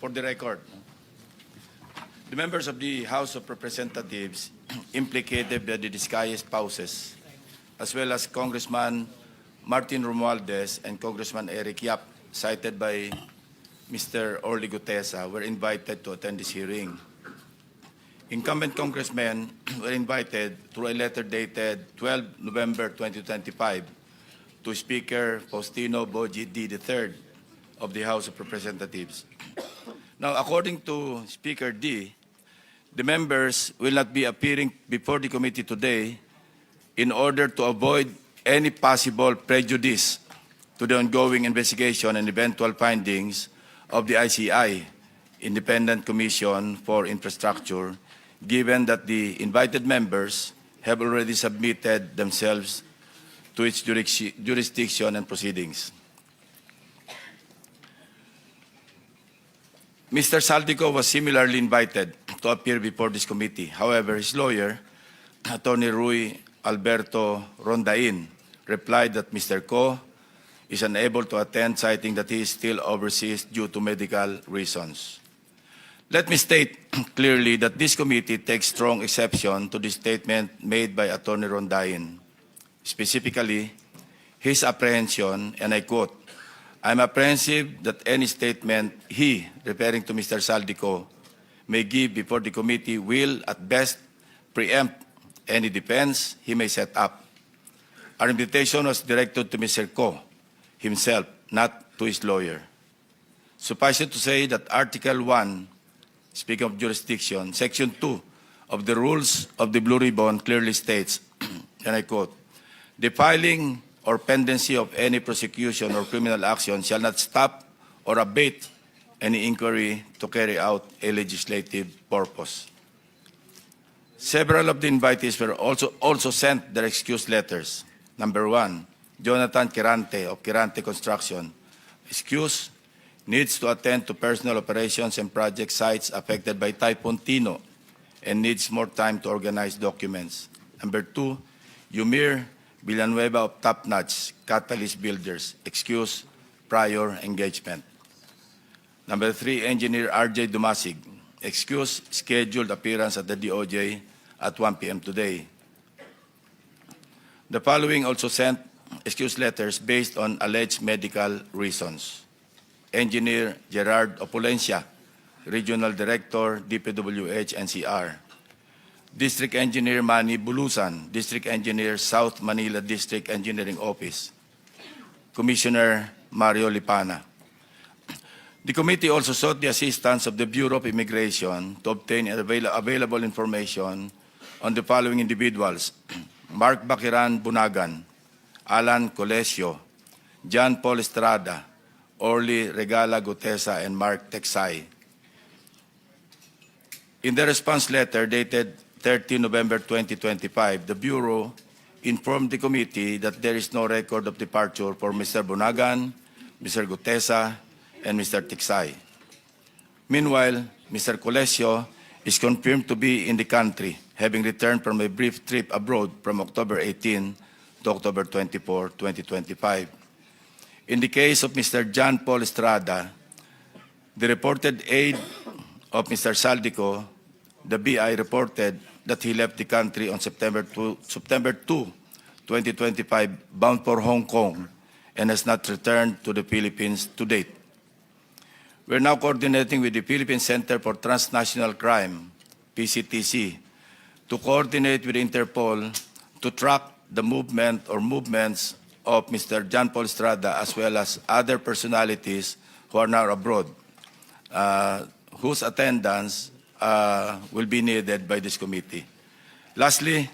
For the record, the members of the House of Representatives implicated by the disguised spouses, as well as Congressman Martin Romualdez and Congressman Eric Yap, cited by Mr. Orly Gutesa, were invited to attend this hearing. Incumbent congressmen were invited through a letter dated 12 November 2025 to Speaker Faustino Boji D. III of the House of Representatives. Now, according to Speaker D, the members will not be appearing before the committee today in order to avoid any possible prejudice to the ongoing investigation and eventual findings of the ICI, Independent Commission for Infrastructure, given that the invited members have already submitted themselves to its jurisdiction and proceedings. Mr. Saldico was similarly invited to appear before this committee. However, his lawyer, Attorney Rui Alberto Rondain, replied that Mr. Co is unable to attend, citing that he is still overseas due to medical reasons. Let me state clearly that this committee takes strong exception to the statement made by Attorney Rondain. Specifically, his apprehension, and I quote, "I'm apprehensive that any statement he," referring to Mr. Saldico, "may give before the committee will, at best, preempt any defense he may set up." Our invitation was directed to Mr. Co himself, not to his lawyer. Suffice it to say that Article 1, speaking of jurisdiction, Section 2 of the Rules of the Blue Ribbon clearly states, and I quote, "The filing or pendency of any prosecution or criminal action shall not stop or abate any inquiry to carry out a legislative purpose." Several of the invitees were also sent their excuse letters. Number 1, Jonathan Quirante of Quirante Construction. Excuse, needs to attend to personal operations and project sites affected by Typhoon Tino and needs more time to organize documents. Number 2, Yumir Villanueva of Top Notch Catalyst Builders. Excuse, prior engagement. Number 3, Engineer RJ Dumasig. Excuse, scheduled appearance at the DOJ at 1 p.m. today. The following also sent excuse letters based on alleged medical reasons. Engineer Gerard Opulencia, Regional Director, DPWH NCR. District Engineer Manny Bulusan, District Engineer, South Manila District Engineering Office. Commissioner Mario Lipana. The committee also sought the assistance of the Bureau of Immigration to obtain available information on the following individuals: Mark Bakiran Bunagan, Alan Colesio, John Paul Estrada, Orly Regala Gutesa, and Mark Texay. In the response letter dated 30 November 2025, the Bureau informed the committee that there is no record of departure for Mr. Bunagan, Mr. Gutesa, and Mr. Texay. Meanwhile, Mr. Colesio is confirmed to be in the country, having returned from a brief trip abroad from October 18 to October 24, 2025. In the case of Mr. John Paul Estrada, the reported aide of Mr. Saldico, the BI reported that he left the country on September 2, 2025, bound for Hong Kong, and has not returned to the Philippines to date. We're now coordinating with the Philippine Center for Transnational Crime, PCTC, to coordinate with Interpol to track the movement or movements of Mr. John Paul Estrada, as well as other personalities who are now abroad, whose attendance will be needed by this committee. Lastly,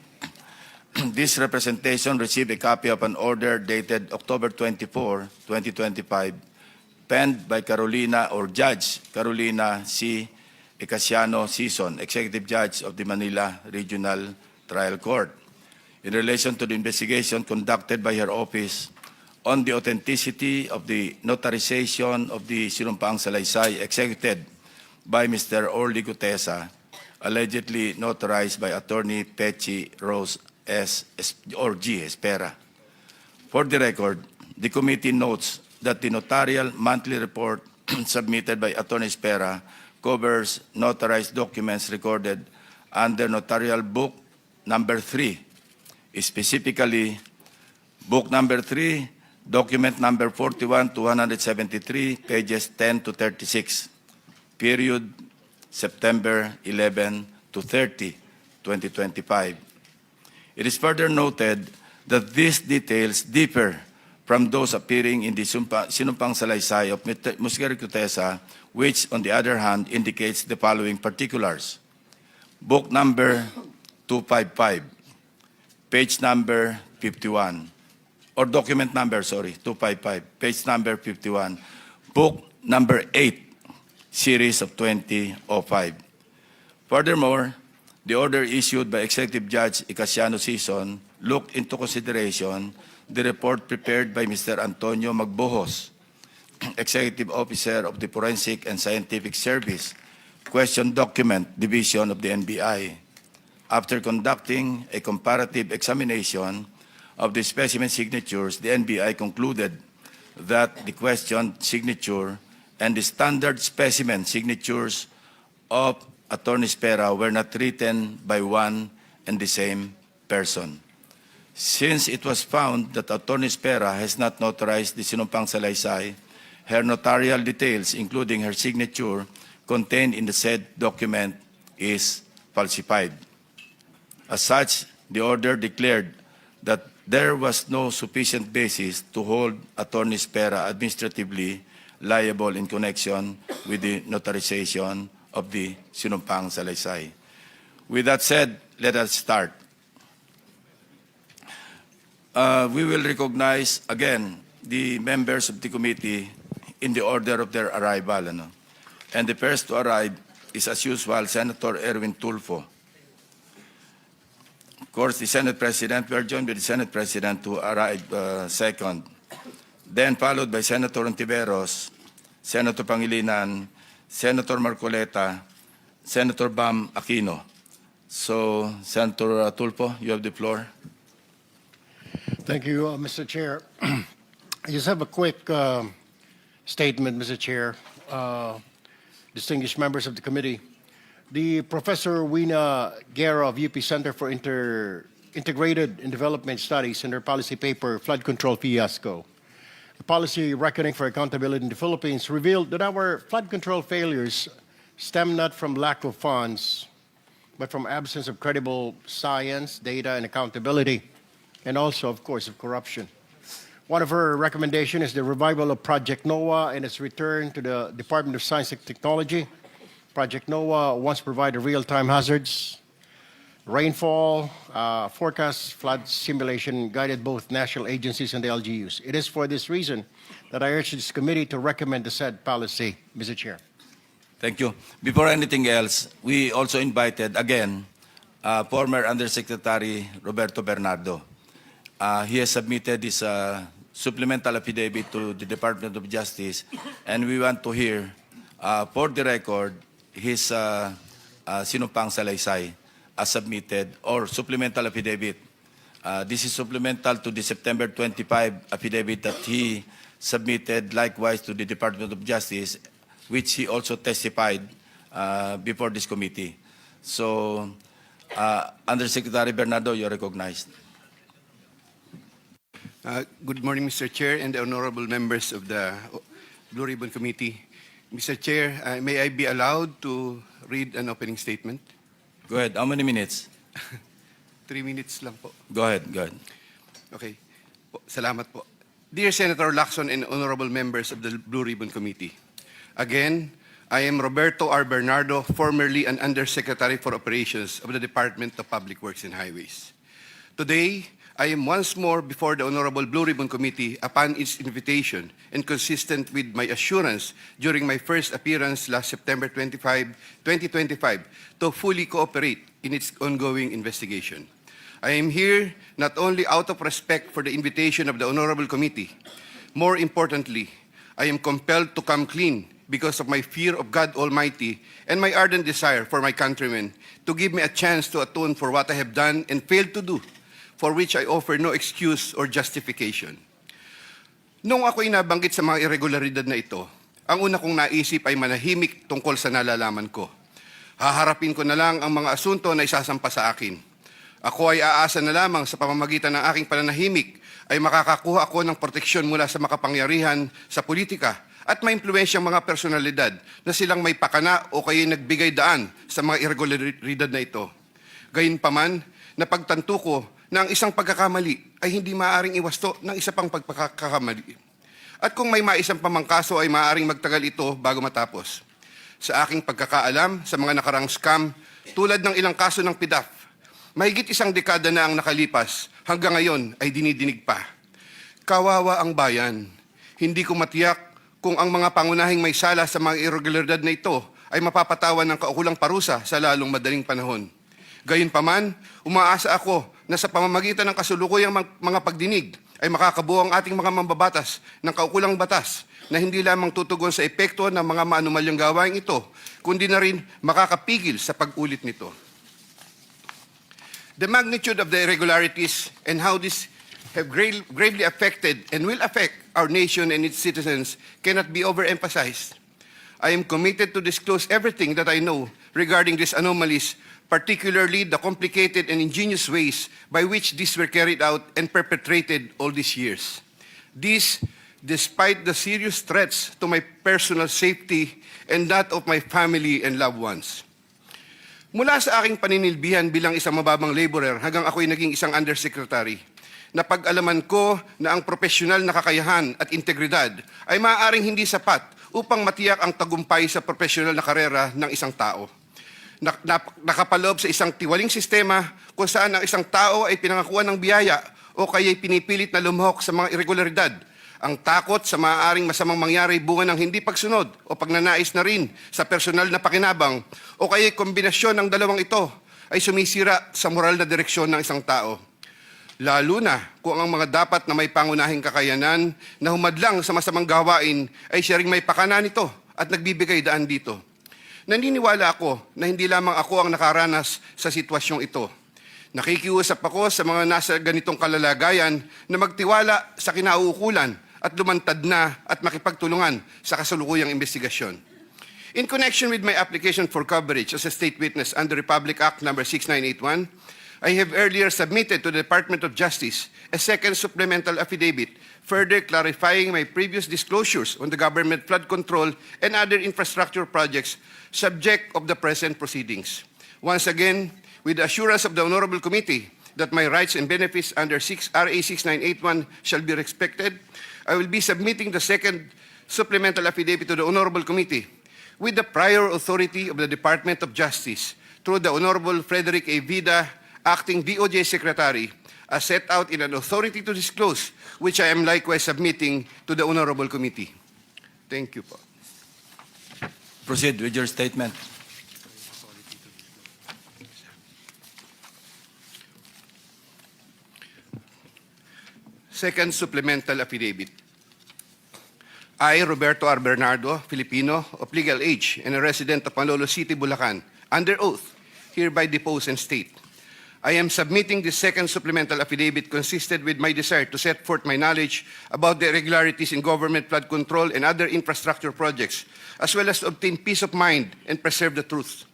this representation received a copy of an order dated October 24, 2025, penned by Carolina or Judge Carolina C. Ecasiano Sison, Executive Judge of the Manila Regional Trial Court, in relation to the investigation conducted by her office on the authenticity of the notarization of the Sinumpaang Salaysay executed by Mr. Orly Gutesa, allegedly notarized by Attorney Pechi Rose S. or G. Espera. For the record, the committee notes that the notarial monthly report submitted by Attorney Spera covers notarized documents recorded under Notarial Book Number 3, specifically Book Number 3, Document Number 41 to 173, pages 10 to 36, period September 11 to 30, 2025. It is further noted that these details differ from those appearing in the sinumpang salaysay of Musgari Cutesa, which, on the other hand, indicates the following particulars. Book number 255, page number 51, or document number, 255, page number 51, book number 8, series of 2005. Furthermore, the order issued by Executive Judge Icasiano Sison looked into consideration the report prepared by Mr. Antonio Magbojos, Executive Officer of the Forensic and Scientific Service, Question Document Division of the NBI. After conducting a comparative examination of the specimen signatures, the NBI concluded that the questioned signature and the standard specimen signatures of Attorney Spera were not written by one and the same person. Since it was found that Attorney Spera has not notarized the sinumpang salaysay, her notarial details, including her signature, contained in the said document is falsified. As such, the order declared that there was no sufficient basis to hold Attorney Spera administratively liable in connection with the notarization of the sinumpang salaysay. With that said, let us start. We will recognize again the members of the committee in the order of their arrival. And the first to arrive is, as usual, Senator Erwin Tulfo. Of course, the Senate President, we are joined by the Senate President to arrive second. Then followed by Senator Ontiveros, Senator Pangilinan, Senator Marcoleta, Senator Bam Aquino. So, Senator Tulfo, you have the floor. Thank you, Mr. Chair. I just have a quick statement, Mr. Chair. Distinguished members of the committee. The Professor Wina Guerra of UP Center for Integrated and Development Studies in her policy paper, Flood Control Fiasco, the policy reckoning for accountability in the Philippines, revealed that our flood control failures stem not from lack of funds, but from absence of credible science, data, and accountability, and also, of course, of corruption. One of her recommendations is the revival of Project NOAA and its return to the Department of Science and Technology. Project NOAA once provided real-time hazards, rainfall, forecast, flood simulation, guided both national agencies and the LGUs. It is for this reason that I urge this committee to recommend the said policy, Mr. Chair. Thank you. Before anything else, we also invited, again, former Undersecretary Roberto Bernardo. He has submitted his supplemental affidavit to the Department of Justice, and we want to hear, for the record, his sinumpang salaysay as submitted, or supplemental affidavit. This is supplemental to the September 25 affidavit that he submitted likewise to the Department of Justice, which he also testified before this committee. So, Undersecretary Bernardo, you're recognized. Good morning, Mr. Chair and the honorable members of the Blue Ribbon Committee. Mr. Chair, may I be allowed to read an opening statement? Go ahead. How many minutes? 3 minutes lang po. Go ahead. Okay. Salamat po. Dear Senator Lacson and honorable members of the Blue Ribbon Committee, again, I am Roberto R. Bernardo, formerly an Undersecretary for Operations of the Department of Public Works and Highways. Today, I am once more before the Honorable Blue Ribbon Committee upon its invitation and consistent with my assurance during my first appearance last September 25, 2025 to fully cooperate in its ongoing investigation. I am here not only out of respect for the invitation of the Honorable Committee, more importantly, I am compelled to come clean because of my fear of God Almighty and my ardent desire for my countrymen to give me a chance to atone for what I have done and failed to do, for which I offer no excuse or justification. Nung ako'y nabanggit sa mga irregularidad na ito, ang una kong naisip ay manahimik tungkol sa nalalaman ko. Haharapin ko na lang ang mga asunto na isasampa sa akin. Ako ay aasa na lamang sa pamamagitan ng aking pananahimik ay makakakuha ako ng proteksyon mula sa makapangyarihan sa politika at maimpluwensyang mga personalidad na silang may pakana o kaya nagbigay daan sa mga irregularidad na ito. Gayunpaman, napagtanto ko na ang isang pagkakamali ay hindi maaaring iwasto ng isa pang pagkakamali. At kung may maisang pamangkaso ay maaaring magtagal ito bago matapos. Sa aking pagkakaalam sa mga nakarang scam, tulad ng ilang kaso ng PDAF, mahigit isang dekada na ang nakalipas, hanggang ngayon ay dinidinig pa. Kawawa ang bayan. Hindi ko matiyak kung ang mga pangunahing may sala sa mga irregularidad na ito ay mapapatawan ng kaukulang parusa sa lalong madaling panahon. Gayunpaman, umaasa ako na sa pamamagitan ng kasulukuyang mga pagdinig ay makakabuo ang ating mga mambabatas ng kaukulang batas na hindi lamang tutugon sa epekto ng mga maanumalyang gawain ito, kundi na rin makakapigil sa pag-ulit nito. The magnitude of the irregularities and how this have gravely affected and will affect our nation and its citizens cannot be overemphasized. I am committed to disclose everything that I know regarding these anomalies, particularly the complicated and ingenious ways by which these were carried out and perpetrated all these years. This, despite the serious threats to my personal safety and that of my family and loved ones. Mula sa aking paninilbihan bilang isang mababang laborer hanggang ako'y naging isang undersecretary, napag-alaman ko na ang profesional na kakayahan at integridad ay maaaring hindi sapat upang matiyak ang tagumpay sa profesional na karera ng isang tao. Nakapaloob sa isang tiwaling sistema kung saan ang isang tao ay pinangakuan ng biyaya o kaya'y pinipilit na lumahok sa mga irregularidad. Ang takot sa maaaring masamang mangyari bunga ng hindi pagsunod o pagnanais na rin sa personal na pakinabang o kaya'y kombinasyon ng dalawang ito ay sumisira sa moral na direksyon ng isang tao. Lalo na kung ang mga dapat na may pangunahing kakayanan na humadlang sa masamang gawain ay siya ring may pakana nito at nagbibigay daan dito. Naniniwala ako na hindi lamang ako ang nakaranas sa sitwasyong ito. Nakikiusap ako sa mga nasa ganitong kalalagayan na magtiwala sa kinauukulan at lumantad na at makipagtulungan sa kasalukuyang investigasyon. In connection with my application for coverage as a state witness under Republic Act No. 6981, I have earlier submitted to the Department of Justice a second supplemental affidavit, further clarifying my previous disclosures on the government flood control and other infrastructure projects subject of the present proceedings. Once again, with the assurance of the Honorable Committee that my rights and benefits under RA 6981 shall be respected, I will be submitting the second supplemental affidavit to the Honorable Committee with the prior authority of the Department of Justice through the Honorable Frederick A. Vida, Acting DOJ Secretary, as set out in an authority to disclose, which I am likewise submitting to the Honorable Committee. Thank you po. Proceed with your statement. Second supplemental affidavit. I, Roberto R. Bernardo, Filipino, of legal age and a resident of Manolo City, Bulacan, under oath, hereby depose and state. I am submitting this second supplemental affidavit consistent with my desire to set forth my knowledge about the irregularities in government flood control and other infrastructure projects, as well as to obtain peace of mind and preserve the truth.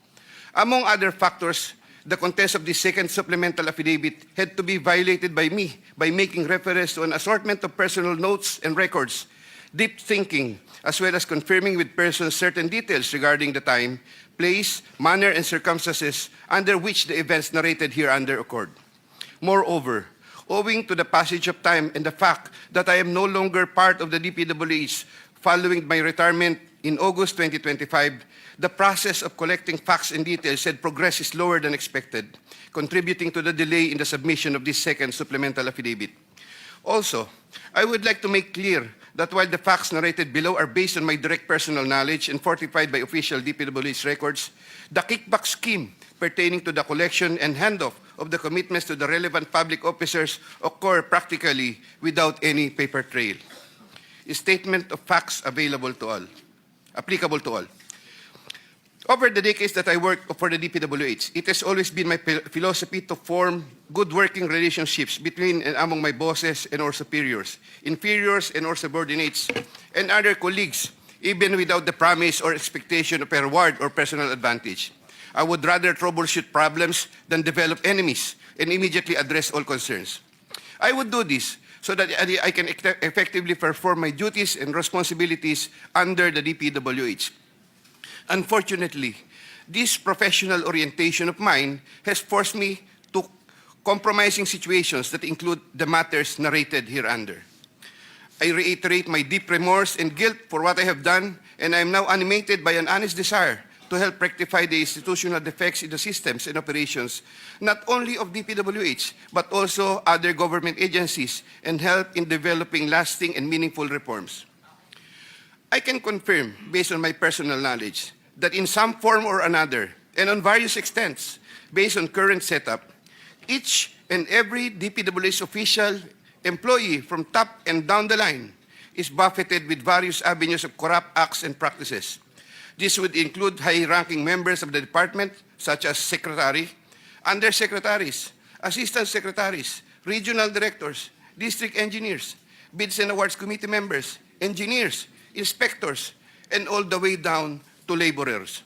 Among other factors, the contents of this second supplemental affidavit had to be violated by me by making reference to an assortment of personal notes and records, deep thinking, as well as confirming with persons certain details regarding the time, place, manner, and circumstances under which the events narrated hereunder occurred. Moreover, owing to the passage of time and the fact that I am no longer part of the DPWH following my retirement in August 2025, the process of collecting facts and details had progressed slower than expected, contributing to the delay in the submission of this second supplemental affidavit. Also, I would like to make clear that while the facts narrated below are based on my direct personal knowledge and fortified by official DPWH records, the kickback scheme pertaining to the collection and handoff of the commitments to the relevant public officers occur practically without any paper trail. A statement of facts available to all, applicable to all. Over the decades that I worked for the DPWH, it has always been my philosophy to form good working relationships between and among my bosses and or superiors, inferiors and or subordinates, and other colleagues even without the promise or expectation of a reward or personal advantage. I would rather troubleshoot problems than develop enemies and immediately address all concerns. I would do this so that I can effectively perform my duties and responsibilities under the DPWH. Unfortunately, this professional orientation of mine has forced me to compromising situations that include the matters narrated hereunder. I reiterate my deep remorse and guilt for what I have done, and I am now animated by an honest desire to help rectify the institutional defects in the systems and operations, not only of DPWH, but also other government agencies, and help in developing lasting and meaningful reforms. I can confirm, based on my personal knowledge, that in some form or another, and on various extents, based on current setup, each and every DPWH official, employee from top and down the line is buffeted with various avenues of corrupt acts and practices. This would include high-ranking members of the department, such as secretary, undersecretaries, assistant secretaries, regional directors, district engineers, bids and awards committee members, engineers, inspectors, and all the way down to laborers.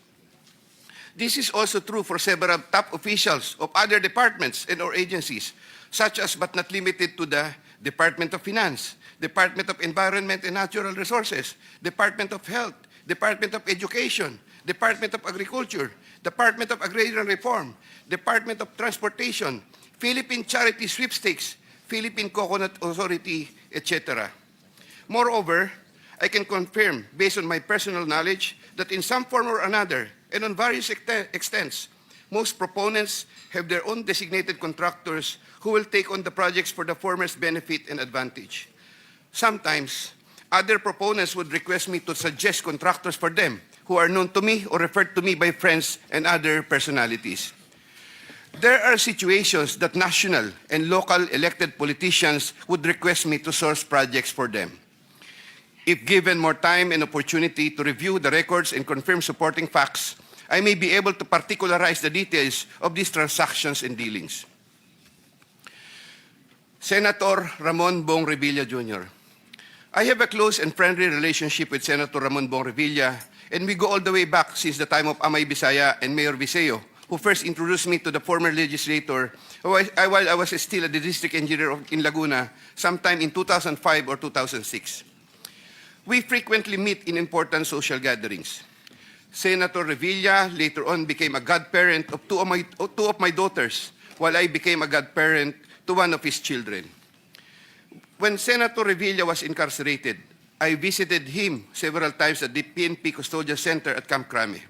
This is also true for several top officials of other departments and or agencies, such as but not limited to the Department of Finance, Department of Environment and Natural Resources, Department of Health, Department of Education, Department of Agriculture, Department of Agrarian Reform, Department of Transportation, Philippine Charity Sweepstakes, Philippine Coconut Authority, etc. Moreover, I can confirm, based on my personal knowledge, that in some form or another, and on various extents, most proponents have their own designated contractors who will take on the projects for the former's benefit and advantage. Sometimes, other proponents would request me to suggest contractors for them who are known to me or referred to me by friends and other personalities. There are situations that national and local elected politicians would request me to source projects for them. If given more time and opportunity to review the records and confirm supporting facts, I may be able to particularize the details of these transactions and dealings. Senator Ramon Bong Revilla Jr. I have a close and friendly relationship with Senator Ramon Bong Revilla, and we go all the way back since the time of Amay Bisaya and Mayor Viseo, who first introduced me to the former legislator while I was still a district engineer in Laguna sometime in 2005 or 2006. We frequently meet in important social gatherings. Senator Revilla later on became a godparent of two of my daughters, while I became a godparent to one of his children. When Senator Revilla was incarcerated, I visited him several times at the PNP Custodial Center at Camp Crame.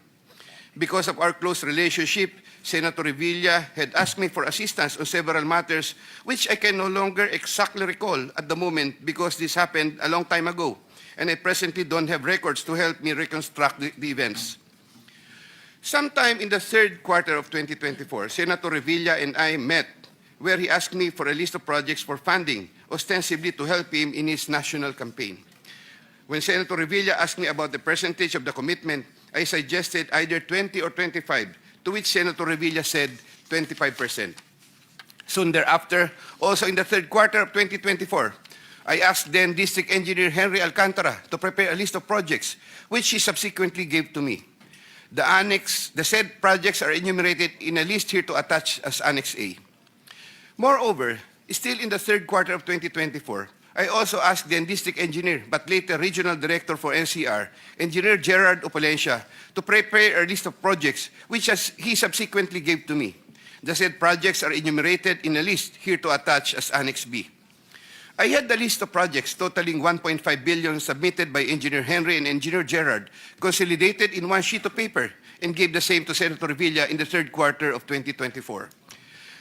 Because of our close relationship, Senator Revilla had asked me for assistance on several matters which I can no longer exactly recall at the moment because this happened a long time ago, and I presently don't have records to help me reconstruct the events. Sometime in the third quarter of 2024, Senator Revilla and I met where he asked me for a list of projects for funding, ostensibly to help him in his national campaign. When Senator Revilla asked me about the percentage of the commitment, I suggested either 20 or 25, to which Senator Revilla said 25%. Soon thereafter, also in the third quarter of 2024, I asked then District Engineer Henry Alcantara to prepare a list of projects, which he subsequently gave to me. The said projects are enumerated in a list here to attach as Annex A. Moreover, still in the third quarter of 2024, I also asked then District Engineer, but later Regional Director for NCR, Engineer Gerard Opalencia, to prepare a list of projects, which he subsequently gave to me. The said projects are enumerated in a list here to attach as Annex B. I had the list of projects totaling 1.5 billion submitted by Engineer Henry and Engineer Gerard, consolidated in one sheet of paper, and gave the same to Senator Revilla in the third quarter of 2024.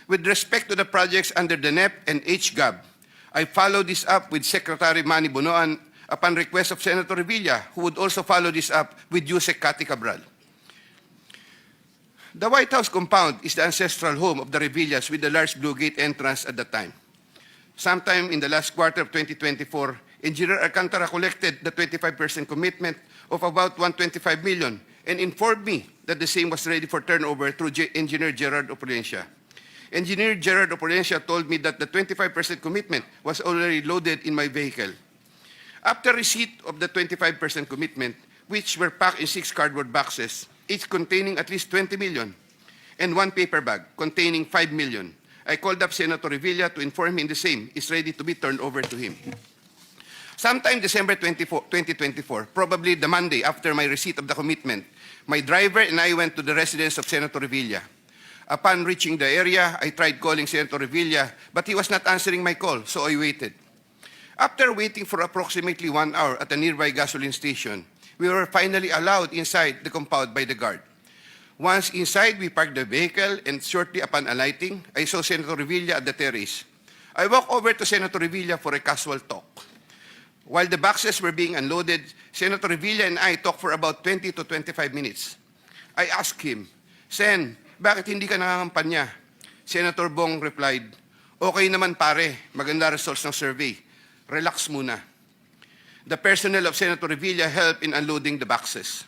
With respect to the projects under the NEP and HGAB, I followed this up with Secretary Manny Bonoan upon request of Senator Revilla, who would also follow this up with Yusek Cathy Cabral. The White House compound is the ancestral home of the Revillas with the large Blue Gate entrance at the time. Sometime in the last quarter of 2024, Engineer Alcantara collected the 25% commitment of about 125 million and informed me that the same was ready for turnover through Engineer Gerard Opalencia. Engineer Gerard Opalencia told me that the 25% commitment was already loaded in my vehicle. After receipt of the 25% commitment, which were packed in 6 cardboard boxes, each containing at least 20 million, and 1 paper bag containing 5 million. I called up Senator Revilla to inform him the same is ready to be turned over to him. Sometime December 2024, probably the Monday after my receipt of the commitment, my driver and I went to the residence of Senator Revilla. Upon reaching the area, I tried calling Senator Revilla, but he was not answering my call, so I waited. After waiting for approximately 1 hour at a nearby gasoline station, we were finally allowed inside the compound by the guard. Once inside, we parked the vehicle, and shortly upon alighting, I saw Senator Revilla at the terrace. I walked over to Senator Revilla for a casual talk. While the boxes were being unloaded, Senator Revilla and I talked for about 20 to 25 minutes. I asked him, "Sen, bakit hindi ka nangangampanya?" Senator Bong replied, "Okay naman pare, maganda results ng survey. Relax muna." The personnel of Senator Revilla helped in unloading the boxes.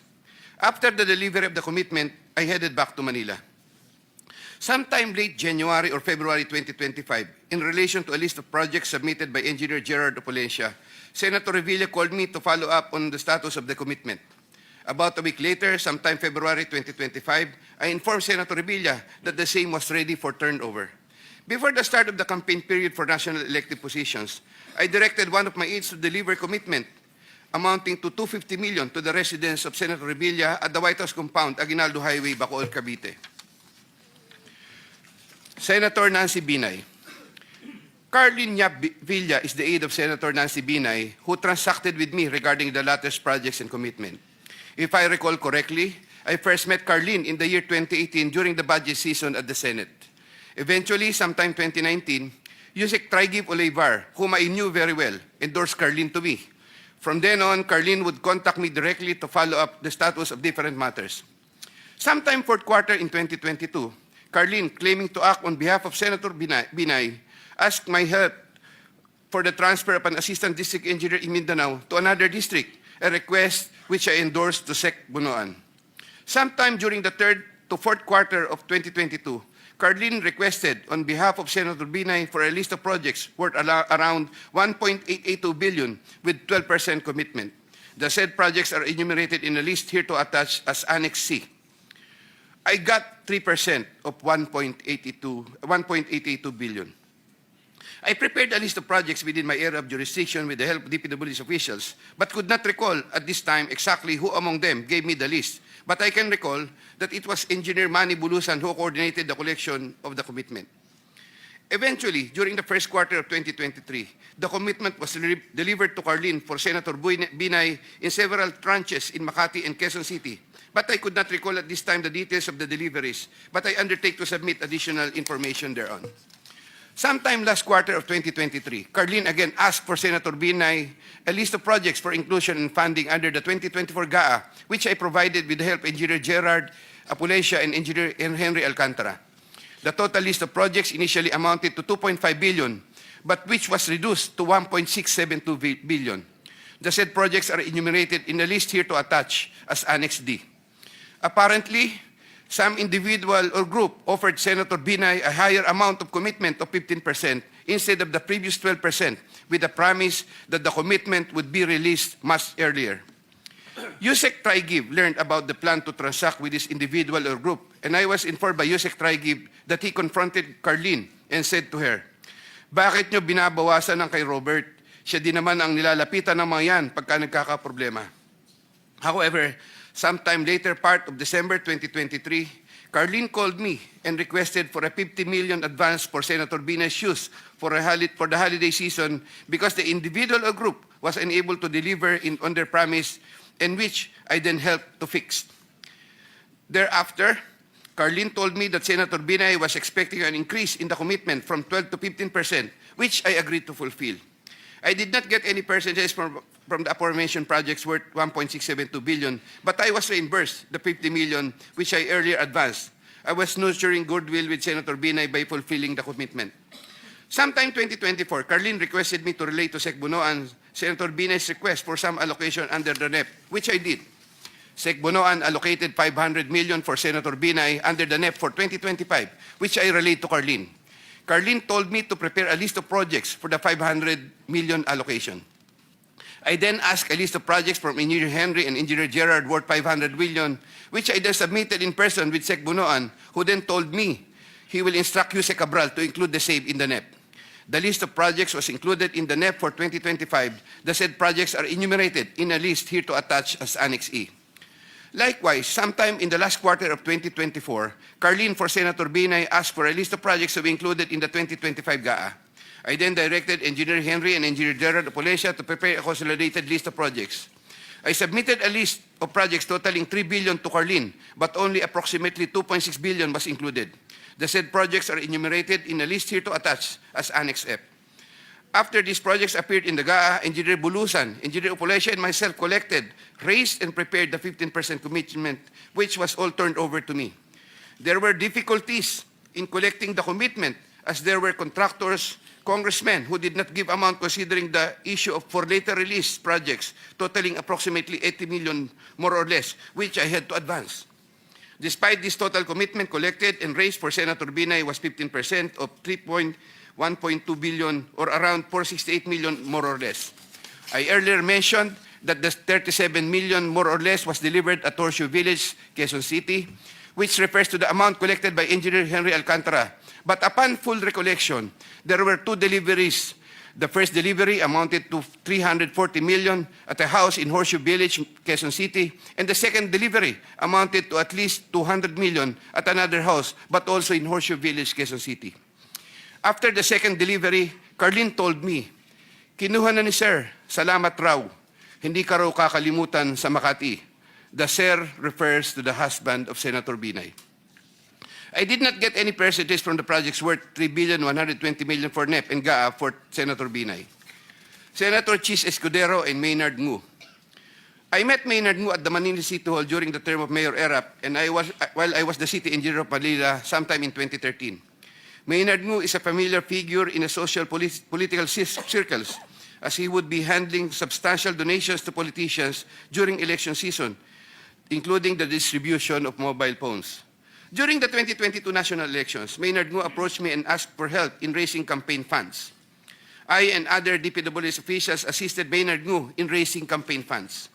After the delivery of the commitment, I headed back to Manila. Sometime late January or February 2025, in relation to a list of projects submitted by Engineer Gerard Opulencia, Senator Revilla called me to follow up on the status of the commitment. About a week later, sometime February 2025, I informed Senator Revilla that the same was ready for turnover. Before the start of the campaign period for national elective positions, I directed one of my aides to deliver commitment amounting to 250 million to the residence of Senator Revilla at the White House compound, Aguinaldo Highway, Bacoor, Cavite. Senator Nancy Binay. Carlin Yap Villa is the aide of Senator Nancy Binay, who transacted with me regarding the latter's projects and commitment. If I recall correctly, I first met Carlin in the year 2018 during the budget season at the Senate. Eventually, sometime 2019, Yusek Traigib Olivar, whom I knew very well, endorsed Carlin to me. From then on, Carlin would contact me directly to follow up the status of different matters. Sometime fourth quarter in 2022, Carlin, claiming to act on behalf of Senator Binay, asked my help for the transfer of an assistant district engineer in Mindanao to another district, a request which I endorsed to Sec. Bunoan. Sometime during the third to fourth quarter of 2022, Carlin requested on behalf of Senator Binay for a list of projects worth around 1.882 billion with 12% commitment. The said projects are enumerated in a list here to attach as Annex C. I got 3% of 1.882 billion. I prepared a list of projects within my area of jurisdiction with the help of DPW's officials, but could not recall at this time exactly who among them gave me the list. But I can recall that it was Engineer Manny Bulusan who coordinated the collection of the commitment. Eventually, during the first quarter of 2023, the commitment was delivered to Carlin for Senator Binay in several tranches in Makati and Quezon City. But I could not recall at this time the details of the deliveries, but I undertake to submit additional information thereon. Sometime last quarter of 2023, Carlin again asked for Senator Binay a list of projects for inclusion and funding under the 2024 GAA, which I provided with the help of Engineer Gerard Opulencia and Engineer Henry Alcantara. The total list of projects initially amounted to 2.5 billion, but which was reduced to 1.672 billion. The said projects are enumerated in the list here to attach as Annex D. Apparently, some individual or group offered Senator Binay a higher amount of commitment of 15% instead of the previous 12%, with the promise that the commitment would be released much earlier. Yusek Traigib learned about the plan to transact with this individual or group, and I was informed by Yusek Traigib that he confronted Carlin and said to her, "Bakit nyo binabawasan ng kay Robert? Siya din naman ang nilalapitan ng mga yan pagka nagkakaproblema." However, sometime later part of December 2023, Carlin called me and requested for a 50 million advance for Senator Binay's use for the holiday season because the individual or group was unable to deliver on their promise, and which I then helped to fix. Thereafter, Carlin told me that Senator Binay was expecting an increase in the commitment from 12 to 15%, which I agreed to fulfill. I did not get any percentages from the aforementioned projects worth 1.672 billion, but I was reimbursed the 50 million which I earlier advanced. I was nurturing goodwill with Senator Binay by fulfilling the commitment. Sometime 2024, Carlin requested me to relate to Sec. Bunoan Senator Binay's request for some allocation under the NEP, which I did. Sec. Bunoan allocated 500 million for Senator Binay under the NEP for 2025, which I relayed to Carlin. Carlin told me to prepare a list of projects for the 500 million allocation. I then asked a list of projects from Engineer Henry and Engineer Gerard worth 500 million, which I then submitted in person with Sec Bunoan, who then told me he will instruct Yusek Cabral to include the same in the NEP. The list of projects was included in the NEP for 2025. The said projects are enumerated in a list here to attach as Annex E. Likewise, sometime in the last quarter of 2024, Carlene for Senator Binay asked for a list of projects to be included in the 2025 GAA. I then directed Engineer Henry and Engineer Gerard of Polencia to prepare a consolidated list of projects. I submitted a list of projects totaling 3 billion to Carlene, but only approximately 2.6 billion was included. The said projects are enumerated in a list here to attach as Annex F. After these projects appeared in the GAA, Engineer Bulusan, Engineer Opolencia, and myself collected, raised, and prepared the 15% commitment, which was all turned over to me. There were difficulties in collecting the commitment as there were contractors, congressmen who did not give amount considering the issue of for later release projects totaling approximately 80 million more or less, which I had to advance. Despite this total commitment collected and raised for Senator Binay was 15% of 1.2 billion or around 468 million more or less. I earlier mentioned that the 37 million more or less was delivered at Horseshoe Village, Quezon City, which refers to the amount collected by Engineer Henry Alcantara. But upon full recollection, there were two deliveries. The first delivery amounted to 340 million at a house in Horseshoe Village, Quezon City, and the second delivery amounted to at least 200 million at another house, but also in Horseshoe Village, Quezon City. After the second delivery, Carlene told me, "Kinuha na ni Sir, salamat raw. Hindi ka raw kakalimutan sa Makati." The Sir refers to the husband of Senator Binay. I did not get any percentage from the projects worth 3,120 million for NEP and GAA for Senator Binay. Senator Chis Escudero and Maynard Ngu. I met Maynard Ngu at the Manila City Hall during the term of Mayor Erap, and while I was the city engineer of Manila sometime in 2013. Maynard Ngu is a familiar figure in the social political circles, as he would be handling substantial donations to politicians during election season, including the distribution of mobile phones. During the 2022 national elections, Maynard Ngu approached me and asked for help in raising campaign funds. I and other DPWH officials assisted Maynard Ngu in raising campaign funds.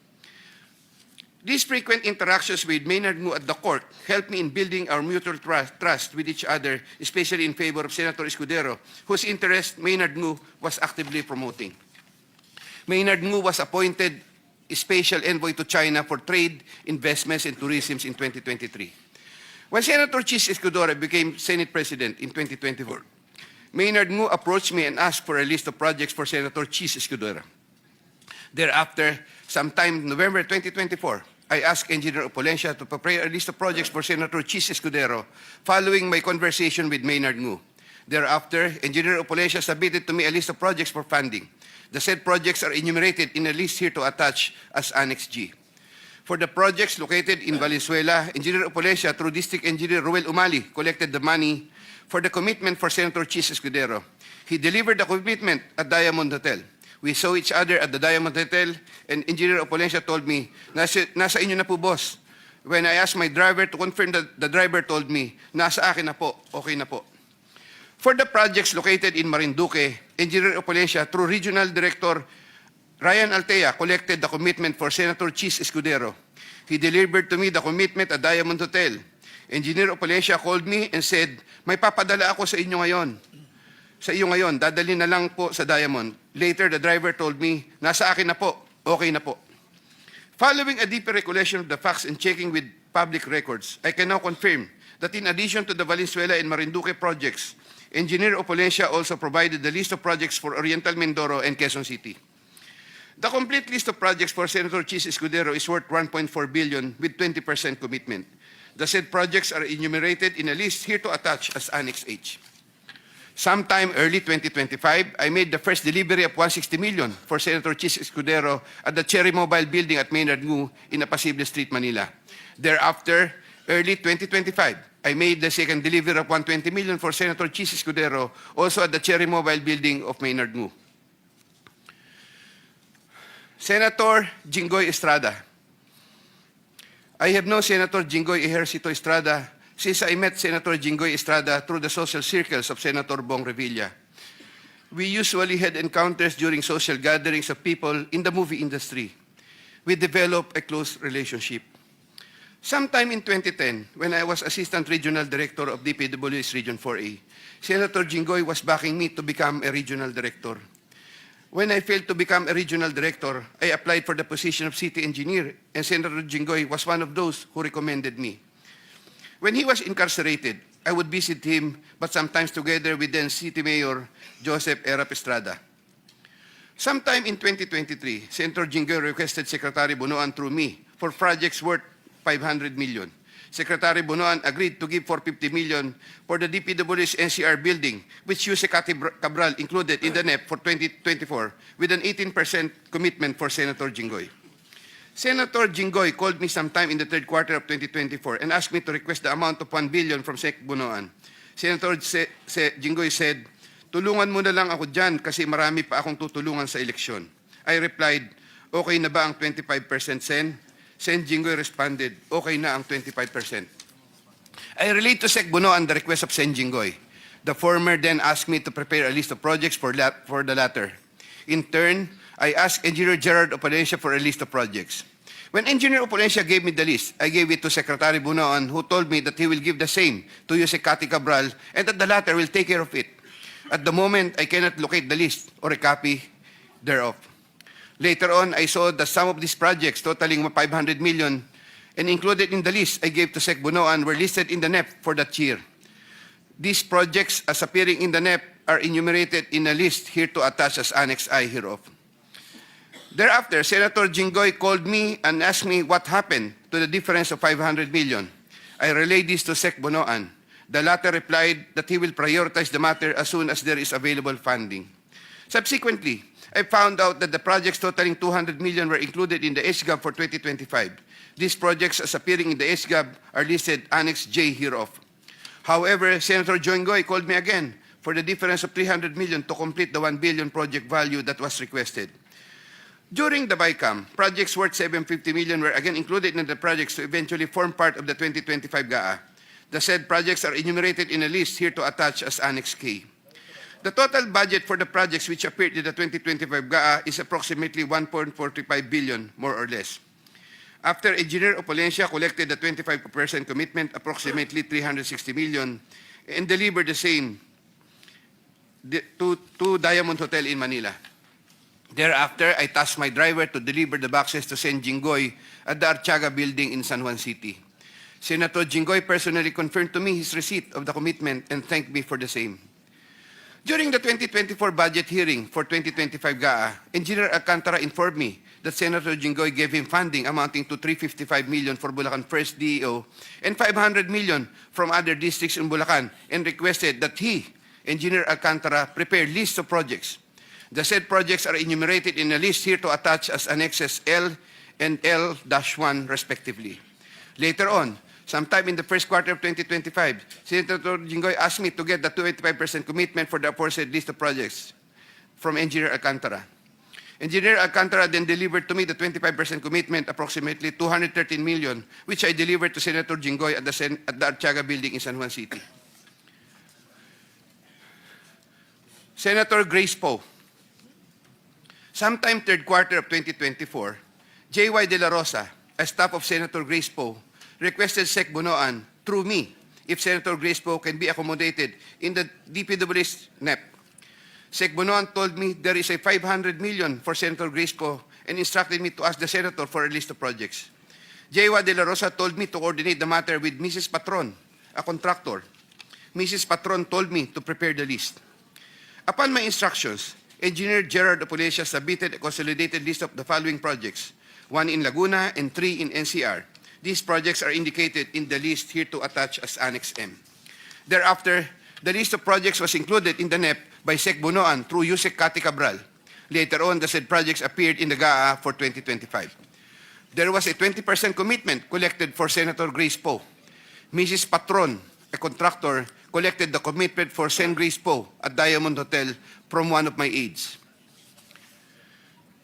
These frequent interactions with Maynard Ngu at the court helped me in building our mutual trust with each other, especially in favor of Senator Escudero, whose interest Maynard Ngu was actively promoting. Maynard Ngu was appointed Special Envoy to China for Trade, Investments, and Tourism in 2023. When Senator Chis Escudero became Senate President in 2024, Maynard Ngu approached me and asked for a list of projects for Senator Chis Escudero. Thereafter, sometime in November 2024, I asked Engineer Opolencia to prepare a list of projects for Senator Chis Escudero following my conversation with Maynard Ngu. Thereafter, Engineer Opolencia submitted to me a list of projects for funding. The said projects are enumerated in a list here to attach as Annex G. For the projects located in Valenzuela, Engineer Opolencia, through District Engineer Ruel Umali, collected the money for the commitment for Senator Chis Escudero. He delivered the commitment at Diamond Hotel. We saw each other at the Diamond Hotel, and Engineer Opolencia told me, nasa inyo na po, boss. When I asked my driver to confirm, the driver told me, nasa akin na po, okay na po. For the projects located in Marinduque, Engineer Opolencia, through Regional Director Ryan Altea, collected the commitment for Senator Chis Escudero. He delivered to me the commitment at Diamond Hotel. Engineer Opolencia called me and said, "May papadala ako sa inyo ngayon. Dadali na lang po sa Diamond." Later, the driver told me, "Nasa akin na po, okay na po." Following a deeper recollection of the facts and checking with public records, I can now confirm that in addition to the Valenzuela and Marinduque projects, Engineer Opolencia also provided the list of projects for Oriental Mindoro and Quezon City. The complete list of projects for Senator Chis Escudero is worth 1.4 billion with 20% commitment. The said projects are enumerated in a list here to attach as Annex H. Sometime early 2025, I made the first delivery of 160 million for Senator Chis Escudero at the Cherry Mobile Building at Maynard Ngu in Apacible Street, Manila. Thereafter, early 2025, I made the second delivery of 120 million for Senator Chis Escudero, also at the Cherry Mobile Building of Maynard Ngu. Senator Jinggoy Estrada. I have known Senator Jinggoy Ejercito Estrada since I met Senator Jinggoy Estrada through the social circles of Senator Bong Revilla. We usually had encounters during social gatherings of people in the movie industry. We developed a close relationship. Sometime in 2010, when I was Assistant Regional Director of DPW's Region 4A, Senator Jinggoy was backing me to become a Regional Director. When I failed to become a Regional Director, I applied for the position of City Engineer, and Senator Jinggoy was one of those who recommended me. When he was incarcerated, I would visit him, but sometimes together with then City Mayor Joseph Erap Estrada. Sometime in 2023, Senator Jinggoy requested Secretary Bunoan through me for projects worth 500 million. Secretary Bunoan agreed to give 450 million for the DPW's NCR building, which Yuse Cabral included in the NEP for 2024, with an 18% commitment for Senator Jinggoy. Senator Jinggoy called me sometime in the third quarter of 2024 and asked me to request the amount of 1 billion from Sec Bunoan. Senator Jinggoy said, "Tulungan mo na lang ako dyan kasi marami pa akong tutulungan sa eleksyon." I replied, "Okay na ba ang 25% Sen?" Sen Jinggoy responded, "Okay na ang 25%. I relayed to Sec Bunoan the request of Sen Jinggoy. The former then asked me to prepare a list of projects for the latter. In turn, I asked Engineer Gerard Opalencia for a list of projects. When Engineer Opalencia gave me the list, I gave it to Secretary Bunoan, who told me that he will give the same to Yuse Cabral and that the latter will take care of it. At the moment, I cannot locate the list or a copy thereof. Later on, I saw that some of these projects totaling 500 million and included in the list I gave to Sec Bunoan were listed in the NEP for that year. These projects, as appearing in the NEP, are enumerated in a list here to attach as Annex I hereof. Thereafter, Senator Jinggoy called me and asked me what happened to the difference of 500 million. I relayed this to Sec Bunoan. The latter replied that he will prioritize the matter as soon as there is available funding. Subsequently, I found out that the projects totaling 200 million were included in the SGAB for 2025. These projects, as appearing in the SGAB, are listed Annex J hereof. However, Senator Jinggoy called me again for the difference of 300 million to complete the 1 billion project value that was requested. During the BICAM, projects worth 750 million were again included in the projects to eventually form part of the 2025 GAA. The said projects are enumerated in a list here to attach as Annex K. The total budget for the projects which appeared in the 2025 GAA is approximately 1.45 billion, more or less. After Engineer Opalencia collected the 25% commitment, approximately 360 million, and delivered the same to Diamond Hotel in Manila. Thereafter, I tasked my driver to deliver the boxes to Sen Jinggoy at the Archaga building in San Juan City. Senator Jinggoy personally confirmed to me his receipt of the commitment and thanked me for the same. During the 2024 budget hearing for 2025 GAA, Engineer Alcantara informed me that Senator Jinggoy gave him funding amounting to 355 million for Bulacan First DEO and 500 million from other districts in Bulacan and requested that he, Engineer Alcantara, prepare lists of projects. The said projects are enumerated in a list here to attach as annexes L and L-1 respectively. Later on, sometime in the first quarter of 2025, Senator Jinggoy asked me to get the 25% commitment for the aforesaid list of projects from Engineer Alcantara. Engineer Alcantara then delivered to me the 25% commitment, approximately 213 million, which I delivered to Senator Jinggoy at the Archaga building in San Juan City. Senator Grace Poe. Sometime third quarter of 2024, J.Y. De La Rosa, a staff of Senator Grace Poe, requested Sec Bunoan through me if Senator Grace Poe can be accommodated in the DPW's NEP. Sec Bunoan told me there is a 500 million for Senator Grace Poe and instructed me to ask the Senator for a list of projects. J.Y. De La Rosa told me to coordinate the matter with Mrs. Patron, a contractor. Mrs. Patron told me to prepare the list. Upon my instructions, Engineer Gerard Opalencia submitted a consolidated list of the following projects, 1 in Laguna and 3 in NCR. These projects are indicated in the list here to attach as Annex M. Thereafter, the list of projects was included in the NEP by Sec Bunoan through Yusek Cabral. Later on, the said projects appeared in the GAA for 2025. There was a 20% commitment collected for Senator Grace Poe. Mrs. Patron, a contractor, collected the commitment for Sen Grace Poe at Diamond Hotel from one of my aides.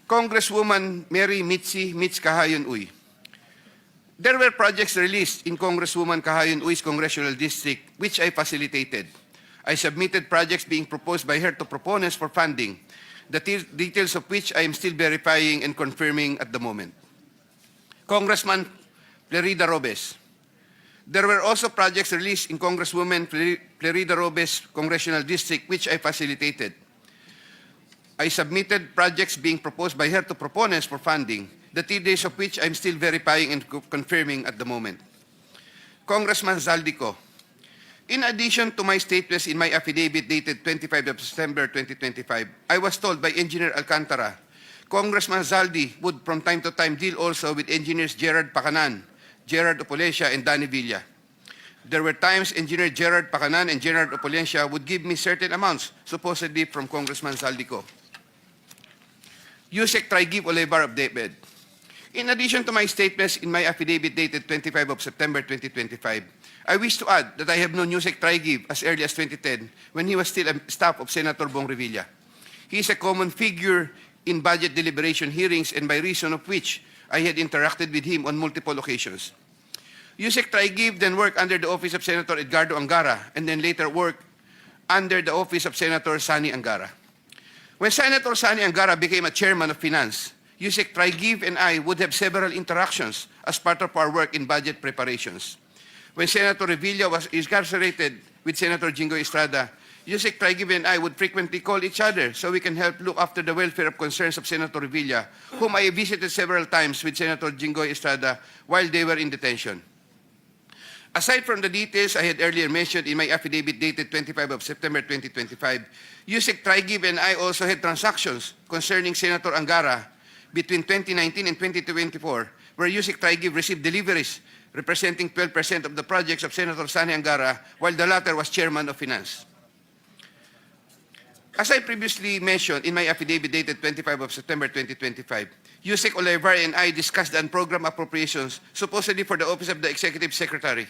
Congresswoman Mary Mitzi Kahayon Uy. There were projects released in Congresswoman Kahayon Uy's congressional district which I facilitated. I submitted projects being proposed by her to proponents for funding, the details of which I am still verifying and confirming at the moment. Congressman Florida Robes. There were also projects released in Congresswoman Florida Robes' congressional district, which I facilitated. I submitted projects being proposed by her to proponents for funding, the details of which I'm still verifying and confirming at the moment. Congressman Zaldico. In addition to my statements in my affidavit dated 25 of September 2025, I was told by Engineer Alcantara, Congressman Zaldi would from time to time deal also with engineers Gerard Pacanan, Gerard Opolencia, and Danny Villa. There were times Engineer Gerard Pacanan and Gerard Opolencia would give me certain amounts, supposedly from Congressman Zaldico. Yusek Traigib Olevar of David. In addition to my statements in my affidavit dated 25 of September 2025, I wish to add that I have known Yusek Traigib as early as 2010 when he was still a staff of Senator Bong Revilla. He is a common figure in budget deliberation hearings and by reason of which I had interacted with him on multiple occasions. Yusek Traigib then worked under the office of Senator Edgardo Angara and then later worked under the office of Senator Sani Angara. When Senator Sani Angara became a chairman of finance, Yusek Traigib and I would have several interactions as part of our work in budget preparations. When Senator Revilla was incarcerated with Senator Jinggoy Estrada, Yusek Traigib and I would frequently call each other so we can help look after the welfare of concerns of Senator Revilla, whom I visited several times with Senator Jinggoy Estrada while they were in detention. Aside from the details I had earlier mentioned in my affidavit dated 25 of September 2025, Yusek Traigib and I also had transactions concerning Senator Angara between 2019 and 2024, where Yusek Traigib received deliveries representing 12% of the projects of Senator Sani Angara, while the latter was chairman of finance. As I previously mentioned in my affidavit dated 25 of September 2025, Yusek Olevar and I discussed the unprogrammed appropriations supposedly for the Office of the Executive Secretary.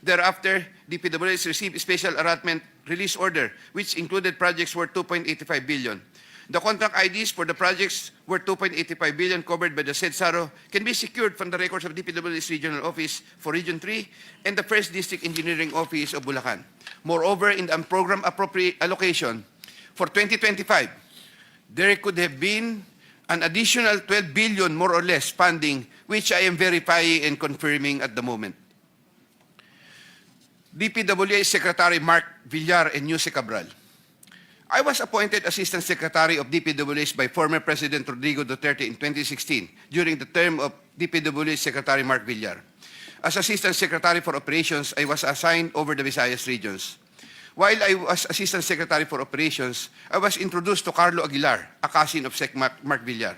Thereafter, DPWH received a special allotment release order, which included projects worth 2.85 billion. The contract IDs for the projects worth 2.85 billion covered by the said SARO can be secured from the records of DPWH Regional Office for Region 3 and the 1st District Engineering Office of Bulacan. Moreover, in the unprogrammed allocation for 2025, there could have been an additional 12 billion more or less funding, which I am verifying and confirming at the moment. DPWH Secretary Mark Villar and Yusek Cabral. I was appointed Assistant Secretary of DPWH by former President Rodrigo Duterte in 2016 during the term of DPWH Secretary Mark Villar. As Assistant Secretary for Operations, I was assigned over the Visayas regions. While I was Assistant Secretary for Operations, I was introduced to Carlo Aguilar, a cousin of Sec Mark Villar.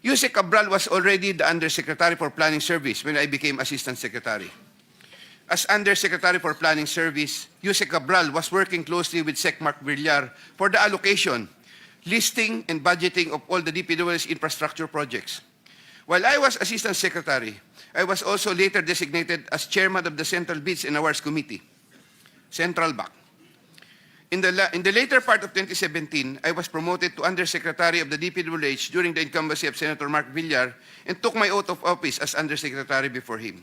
Yusek Cabral was already the Undersecretary for Planning Service when I became Assistant Secretary. As Undersecretary for Planning Service, Yusek Cabral was working closely with Sec Mark Villar for the allocation, listing, and budgeting of all the DPWH infrastructure projects. While I was Assistant Secretary, I was also later designated as Chairman of the Central Bids and Awards Committee, Central BAC. In the later part of 2017, I was promoted to Undersecretary of the DPWH during the incumbency of Senator Mark Villar and took my oath of office as Undersecretary before him.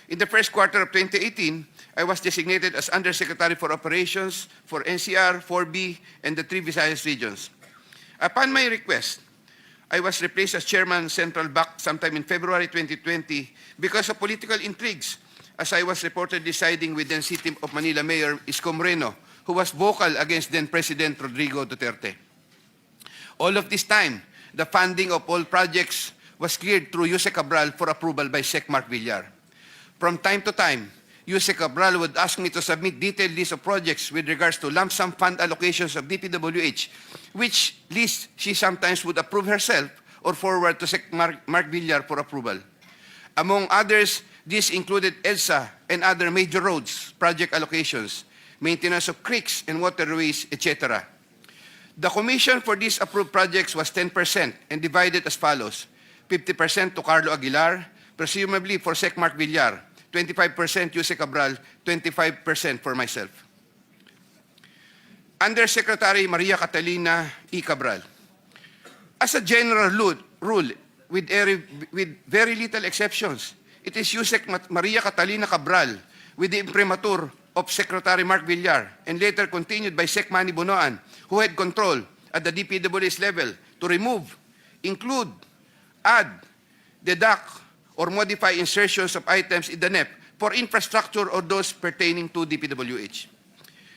In the first quarter of 2018, I was designated as Undersecretary for Operations for NCR, 4B, and the 3 Visayas regions. Upon my request, I was replaced as Chairman Central BAC sometime in February 2020 because of political intrigues, as I was reportedly siding with then City of Manila Mayor Isko Moreno, who was vocal against then President Rodrigo Duterte. All of this time, the funding of all projects was cleared through Yusek Cabral for approval by Sec Mark Villar. From time to time, Yusek Cabral would ask me to submit detailed list of projects with regards to lump sum fund allocations of DPWH, which list she sometimes would approve herself or forward to Sec Mark Villar for approval. Among others, this included EDSA and other major roads, project allocations, maintenance of creeks and waterways, etc. The commission for these approved projects was 10% and divided as follows: 50% to Carlo Aguilar, presumably for Sec Mark Villar, 25% Yusek Cabral, 25% for myself. Undersecretary Maria Catalina E. Cabral. As a general rule, with very little exceptions, it is Yusek Maria Catalina Cabral with the imprimatur of Secretary Mark Villar and later continued by Sec Manny Bunoan, who had control at the DPWH level to remove, include, add, deduct, or modify insertions of items in the NEP for infrastructure or those pertaining to DPWH.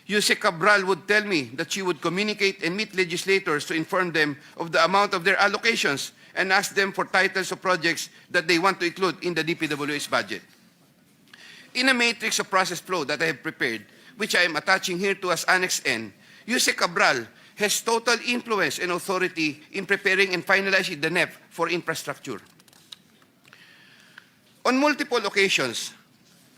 Yusek Cabral would tell me that she would communicate and meet legislators to inform them of the amount of their allocations and ask them for titles of projects that they want to include in the DPWH budget. In a matrix of process flow that I have prepared, which I am attaching here to as Annex N, Yusek Cabral has total influence and authority in preparing and finalizing the NEP for infrastructure. On multiple occasions,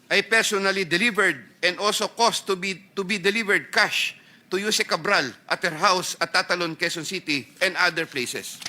I personally delivered and also caused to be delivered cash to Yusek Cabral at her house at Tatalon, Quezon City, and other places.